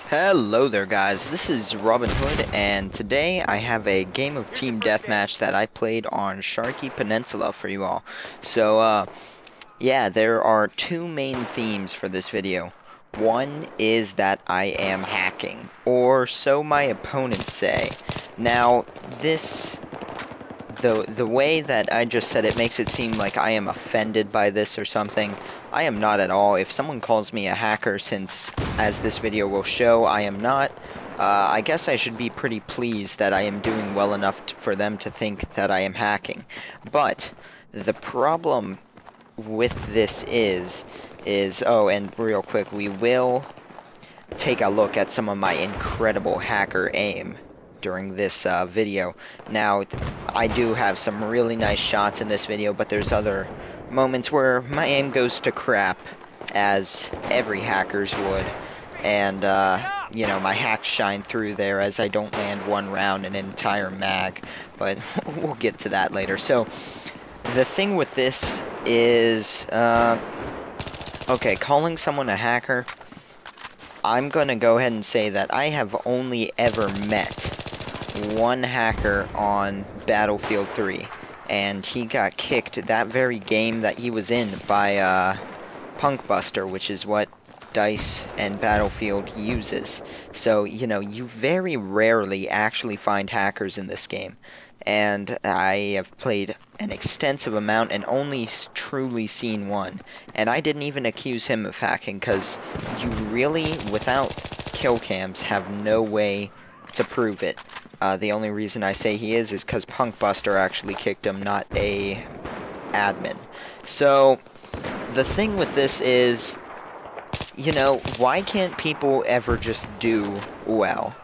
Hello there guys, this is Robin Hood, and today I have a game of Team Deathmatch that I played on Sharky Peninsula for you all. So, yeah, there are two main themes for this video. One is that I am hacking, or so my opponents say. Now, the way that I just said it makes it seem like I am offended by this or something. I am not at all. If someone calls me a hacker, since, as this video will show, I am not, I guess I should be pretty pleased that I am doing well enough for them to think that I am hacking. But the problem with this oh, and real quick, we will take a look at some of my incredible hacker aim during this video. Now, I do have some really nice shots in this video, but there's other moments where my aim goes to crap, as every hacker's would. And, you know, my hacks shine through there as I don't land one round in an entire mag. But we'll get to that later. So, the thing with this is, okay, calling someone a hacker, I'm gonna go ahead and say that I have only ever met one hacker on Battlefield 3, and he got kicked that very game that he was in by Punkbuster, which is what DICE and Battlefield uses. So, you know, you very rarely actually find hackers in this game. And I have played an extensive amount and only truly seen one. And I didn't even accuse him of hacking, because you really, without kill cams, have no way to prove it. The only reason I say he is because Punkbuster actually kicked him, not a admin. So, the thing with this is, you know, why can't people ever just do well?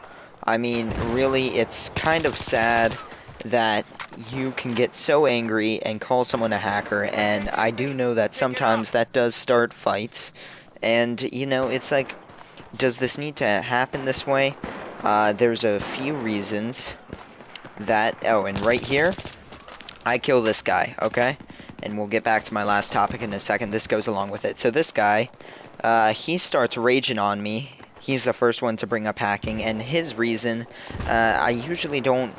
I mean, really, it's kind of sad that you can get so angry and call someone a hacker, and I do know that sometimes that does start fights, and, you know, it's like, does this need to happen this way? There's a few reasons that, oh, and right here, I kill this guy, okay? And we'll get back to my last topic in a second. This goes along with it. So this guy, he starts raging on me. He's the first one to bring up hacking, and his reason, I usually don't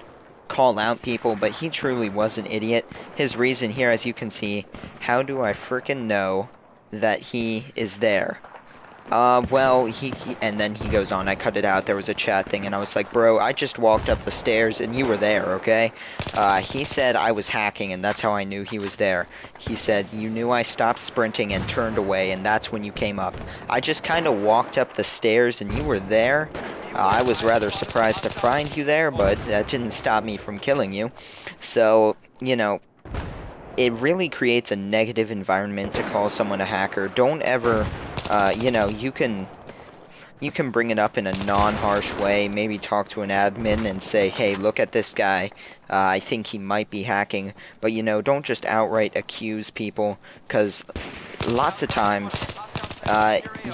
call out people, but he truly was an idiot. His reason here, as you can see, how do I frickin' know that he is there? Well, and then he goes on, I cut it out, there was a chat thing, and I was like, bro, I just walked up the stairs, and you were there, okay? He said I was hacking, and that's how I knew he was there. He said, you knew I stopped sprinting and turned away, and that's when you came up. I just kind of walked up the stairs, and you were there. I was rather surprised to find you there, but that didn't stop me from killing you. So, you know, it really creates a negative environment to call someone a hacker. Don't ever, you know, you can bring it up in a non-harsh way, maybe talk to an admin and say, hey, look at this guy, I think he might be hacking, but, you know, don't just outright accuse people, because lots of times,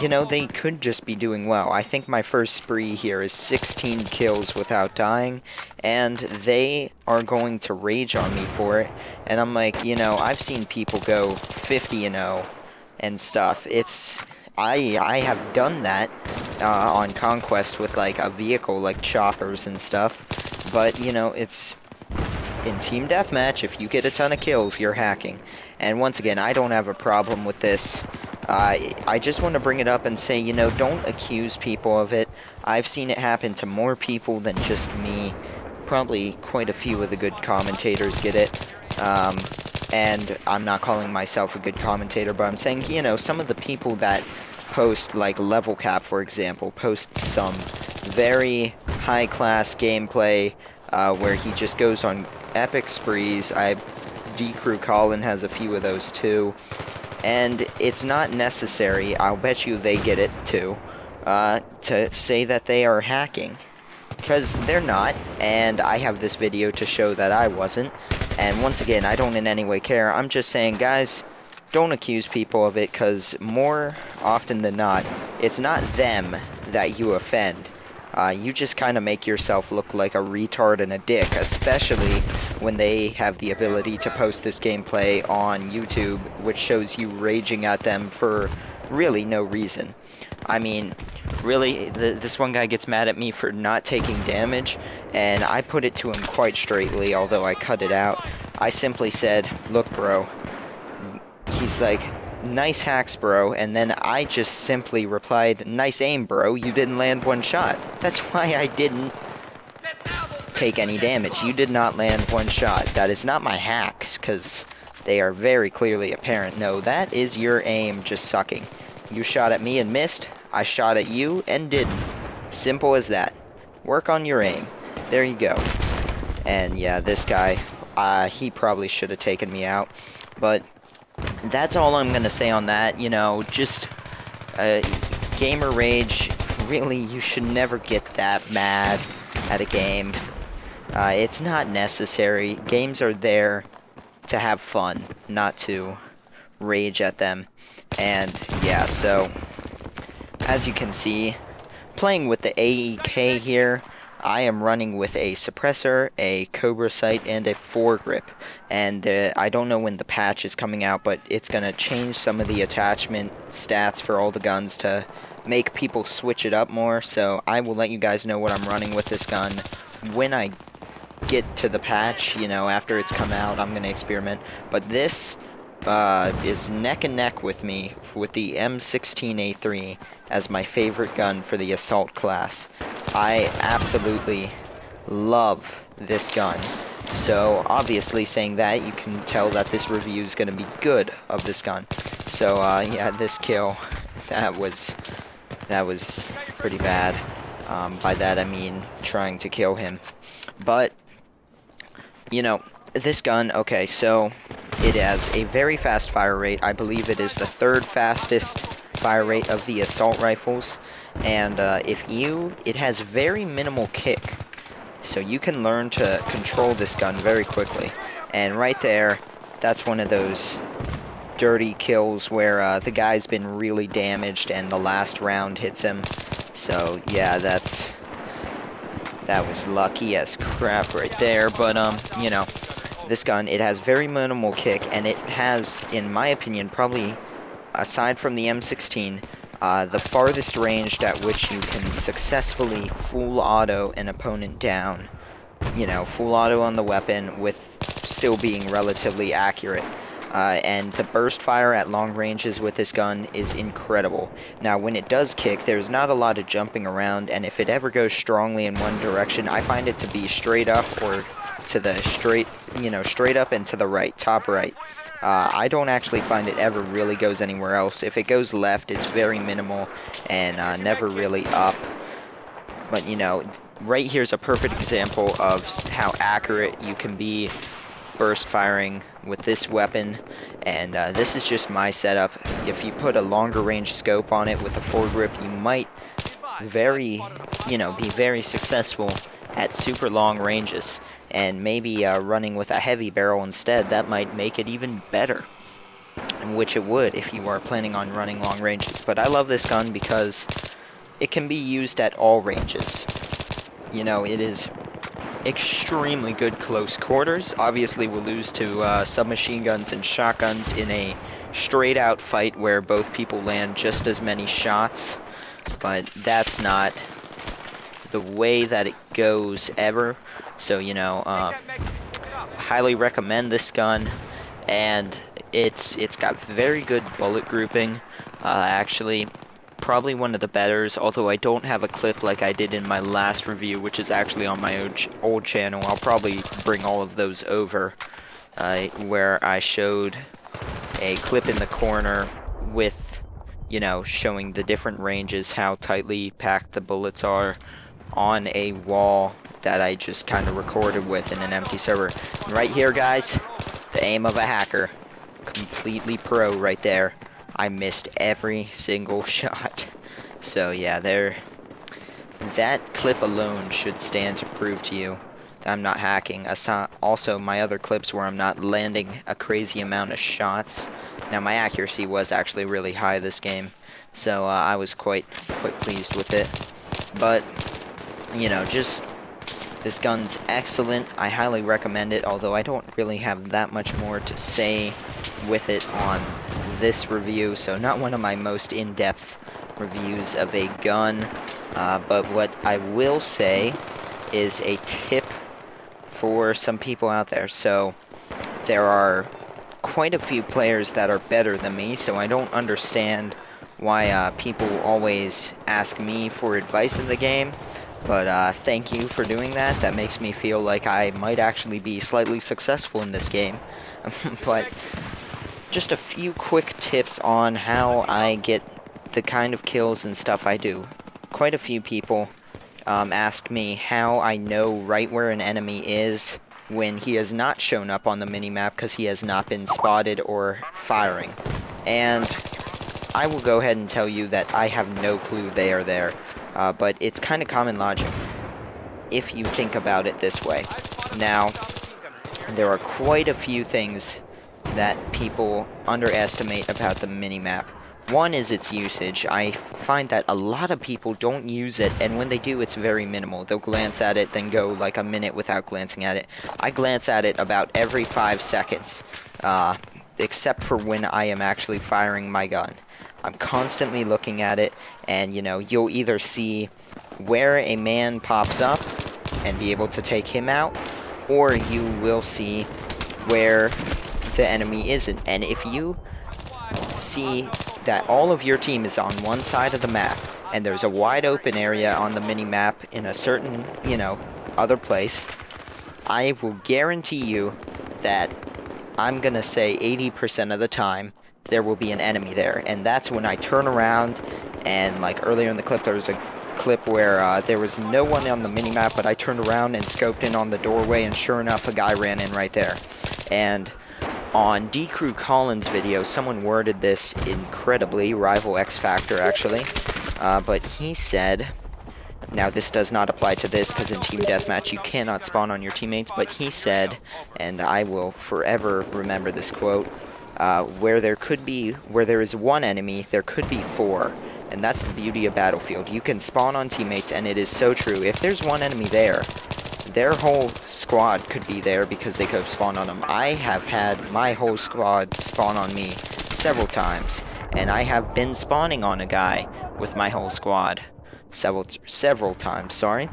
you know, they could just be doing well. I think my first spree here is 16 kills without dying, and they are going to rage on me for it, and I'm like, you know, I've seen people go 50-0 and stuff. I have done that on Conquest with, like, a vehicle, like choppers and stuff, but, you know, it's in Team Deathmatch, if you get a ton of kills, you're hacking. And once again, I don't have a problem with this. I just want to bring it up and say, you know, don't accuse people of it. I've seen it happen to more people than just me. Probably quite a few of the good commentators get it. And I'm not calling myself a good commentator, but I'm saying, you know, some of the people that post, like Level Cap, for example, post some very high-class gameplay where he just goes on epic sprees. D-Crew Colin has a few of those too. And it's not necessary, I'll bet you they get it too, to say that they are hacking. Because they're not, and I have this video to show that I wasn't. And once again, I don't in any way care. I'm just saying, guys, don't accuse people of it, because more often than not, it's not them that you offend. You just kind of make yourself look like a retard and a dick, especially when they have the ability to post this gameplay on YouTube, which shows you raging at them for really no reason. I mean, really, this one guy gets mad at me for not taking damage, and I put it to him quite straightly, although I cut it out. I simply said, look, bro. He's like, nice hacks, bro, and then I just simply replied, nice aim, bro. You didn't land one shot. That's why I didn't take any damage. You did not land one shot. That is not my hacks, because they are very clearly apparent. No, that is your aim just sucking. You shot at me and missed. I shot at you and didn't. Simple as that. Work on your aim. There you go. And yeah, this guy, he probably should have taken me out. But that's all I'm going to say on that. You know, just gamer rage. Really, you should never get that mad at a game. It's not necessary. Games are there to have fun, not to rage at them. And yeah, so as you can see, playing with the AEK here, I am running with a suppressor, a Cobra sight, and a foregrip. And I don't know when the patch is coming out, but it's going to change some of the attachment stats for all the guns to make people switch it up more. So I will let you guys know what I'm running with this gun when I get to the patch. You know, after it's come out, I'm going to experiment. But this is neck and neck with me with the M16A3 as my favorite gun for the assault class. I absolutely love this gun. So obviously, saying that, you can tell that this review is going to be good of this gun. So yeah, this kill, that was pretty bad. By that I mean trying to kill him. But you know, this gun, okay, so it has a very fast fire rate. I believe it is the third fastest fire rate of the assault rifles. And it has very minimal kick. So you can learn to control this gun very quickly. And right there, that's one of those dirty kills where the guy's been really damaged and the last round hits him. So yeah, that was lucky as crap right there. But you know, this gun, it has very minimal kick, and it has, in my opinion, probably, aside from the M16, the farthest range at which you can successfully full auto an opponent down. You know, full auto on the weapon with still being relatively accurate. And the burst fire at long ranges with this gun is incredible. Now, when it does kick, there's not a lot of jumping around, and if it ever goes strongly in one direction, I find it to be straight up or to the straight up and to the right, top right. I don't actually find it ever really goes anywhere else. If it goes left, it's very minimal and never really up. But, you know, right here's a perfect example of how accurate you can be burst firing with this weapon. And this is just my setup. If you put a longer range scope on it with the foregrip, you might be very successful at super long ranges. And maybe running with a heavy barrel instead, that might make it even better. Which it would if you are planning on running long ranges. But I love this gun because it can be used at all ranges. You know, it is extremely good close quarters. Obviously, we'll lose to submachine guns and shotguns in a straight out fight where both people land just as many shots. But that's not the way that it goes ever. So, you know, highly recommend this gun, and it's got very good bullet grouping. Actually, probably one of the betters, although I don't have a clip like I did in my last review, which is actually on my old channel. I'll probably bring all of those over, where I showed a clip in the corner with, you know, showing the different ranges, how tightly packed the bullets are on a wall that I just kind of recorded with in an empty server. And right here, guys, the aim of a hacker. Completely pro right there. I missed every single shot. So yeah, that clip alone should stand to prove to you that I'm not hacking. Also, my other clips where I'm not landing a crazy amount of shots. Now, my accuracy was actually really high this game, so I was quite pleased with it. But, you know, just this gun's excellent. I highly recommend it, although I don't really have that much more to say with it on this review, so not one of my most in-depth reviews of a gun, but what I will say is a tip for some people out there. So there are quite a few players that are better than me, so I don't understand why people always ask me for advice in the game. But thank you for doing that. That makes me feel like I might actually be slightly successful in this game. But just a few quick tips on how I get the kind of kills and stuff I do. Quite a few people ask me how I know right where an enemy is when he has not shown up on the minimap because he has not been spotted or firing. And I will go ahead and tell you that I have no clue they are there, but it's kind of common logic if you think about it this way. Now, there are quite a few things that people underestimate about the minimap. One is its usage. I find that a lot of people don't use it, and when they do, it's very minimal. They'll glance at it, then go like a minute without glancing at it. I glance at it about every 5 seconds, except for when I am actually firing my gun. I'm constantly looking at it, and you know, you'll either see where a man pops up and be able to take him out, or you will see where the enemy isn't. And if you see that all of your team is on one side of the map, and there's a wide open area on the mini-map in a certain, you know, other place, I will guarantee you that I'm gonna say 80% of the time there will be an enemy there. And that's when I turn around, and like earlier in the clip there was a clip where there was no one on the mini-map, but I turned around and scoped in on the doorway, and sure enough a guy ran in right there. And on D-Crew Collins' video, someone worded this incredibly, Rival X Factor actually, but he said, now this does not apply to this because in Team Deathmatch you cannot spawn on your teammates, but he said, and I will forever remember this quote, where there is one enemy, there could be 4. And that's the beauty of Battlefield. You can spawn on teammates, and it is so true. If there's one enemy there, their whole squad could be there because they could have spawned on them. I have had my whole squad spawn on me several times, and I have been spawning on a guy with my whole squad several times, sorry.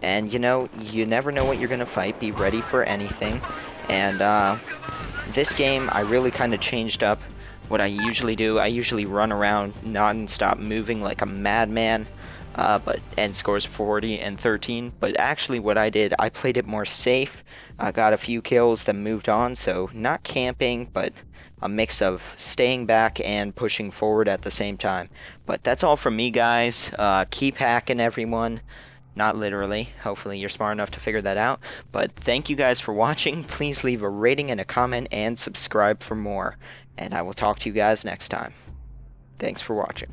And you know, you never know what you're gonna fight. Be ready for anything. And this game, I really kind of changed up what I usually do. I usually run around non-stop moving like a madman, and scores 40 and 13. But actually what I did, I played it more safe. I got a few kills, then moved on. So not camping, but a mix of staying back and pushing forward at the same time. But that's all from me, guys. Keep hacking, everyone. Not literally. Hopefully you're smart enough to figure that out. But thank you guys for watching. Please leave a rating and a comment and subscribe for more. And I will talk to you guys next time. Thanks for watching.